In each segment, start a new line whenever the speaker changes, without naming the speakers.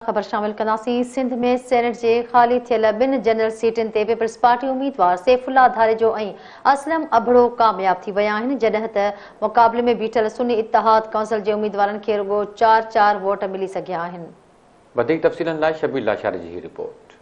खबर शामिल कंदासीं। सिंध में सेनेट जे ख़ाली थियल 2 जनरल सीटुनि ते पीपल्स पार्टी उम्मीदवार सैफुल्ला धारेजो ऐं असलम अबड़ो कामयाब थी विया आहिनि, जॾहिं त मुक़ाबले में बीठल सुन्नी इत्तेहाद काउंसिल जे उम्मीदवारनि खे रुॻो 4-4 वोट मिली सघिया आहिनि।
वधीक तफ़सीलनि लाइ शबीर लाशारी जी रिपोर्ट।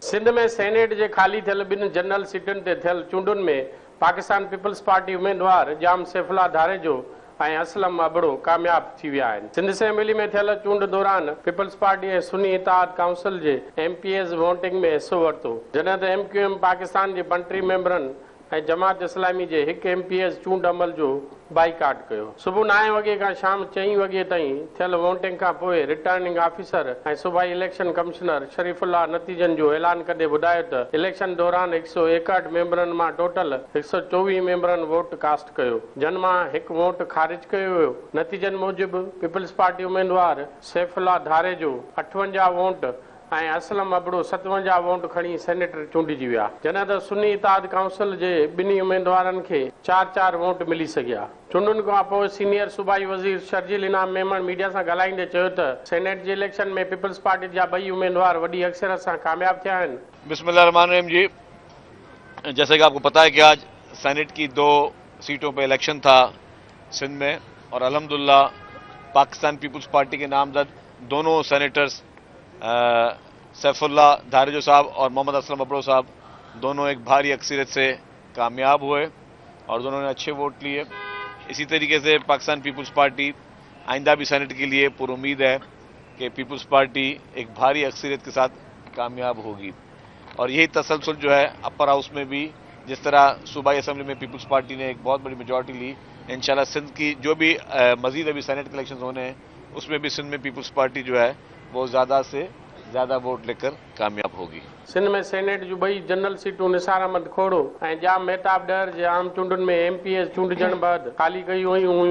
सिंध में सेनेट जे ख़ाली थियल 2 जनरल सीटुनि ते थियल चूंडुनि में पाकिस्तान पीपल्स पार्टी उम्मीदवार जाम सैफुल्ला धारेजो ऐं असलम अबड़ो कामयाब थी विया आहिनि। सिंध असेंबली में थियल चूंड दौरान पीपल्स पार्टी ऐं सुन्नी इत्तेहाद काउंसिल जे MPs वोटिंग में हिसो वरितो, जॾहिं त MQM पाकिस्तान जे 35 मेंबरनि ऐं जमात इस्लामी जे 1 MPs चूंड अमल जो बाइकाट कयो। सुबुह 9 वॻे खां शाम 4 वॻे ताईं थियल वोटिंग खां पोइ रिटर्निंग ऑफिसर ऐं सूबाई इलेक्शन कमिश्नर शरीफुल्लाह नतीजनि जो ऐलान कंदे ॿुधायो त इलेक्शन दौरान 161 मेंबरनि मां टोटल 124 मेंबरनि वोट कास्ट कयो, जिन मां 1 वोट ख़ारिज कयो वियो। नतीजनि मूजिबि पीपल्स पार्टी उम्मीदवार सैफुल्ला धारेजो 58 वोट ऐं असलम अबड़ो 57 वोट खणी सेनेटर चूंडिजी विया, जॾहिं त सुन्नी इत्तेहाद काउंसिल जे 2 उम्मीदवारनि खे 4-4 वोट मिली सघिया। चूंडुनि खां पोइ सीनियर सूबाई वज़ीर शर्जील इनाम मेमन मीडिया सां ॻाल्हाईंदे चयो त सेनेट जे इलेक्शन में पीपल्स पार्टी जा 2 उम्मीदवार वॾी अक्सरियत सां कामयाब थिया आहिनि।
बिस्मिल्लाहिर्रहमानिर्रहीम जी, जैसे कि आपको पता है कि आज सेनेट की 2 सीटों पर इलेक्शन था सिंध में, और अल्हम्दुलिल्लाह पाकिस्तान पीपल्स पार्टी के नामजद दोनों सेनेटर्स सैफुल्ला धारेजो साहब और मोहम्मद असलम अबड़ो साहब दोनों एक भारी अक्सरियत से कामयाब हुए और दोनों ने अच्छे वोट लिए। इसी तरीके से पाकिस्तान पीपल्स पार्टी आइंदा भी सेनेट के लिए पुरुम्मीद है कि पीपल्स पार्टी एक भारी अक्सरियत के साथ कामयाब होगी, और यही तसलसल जो है अपर हाउस में भी, जिस तरह सूबाई असम्बली में पीपल्स पार्टी ने एक बहुत बड़ी मेजॉरिटी ली, इंशाल्लाह सिंध की जो भी मजीद अभी सेनेट के इलेक्शन होने हैं उसमें भी सिंध में पीपल्स पार्टी जो है वो ज़्यादा से ज़्यादा वोट लेकर कामयाब होगी।
सिंध में सेनेट जो 2 जनरल सीटूं निसार अहमद खोड़ो ऐं जाम मेहताब डर जे आम चूंडुनि में MPs चूंडजण बैदि ख़ाली कयूं हुयूं।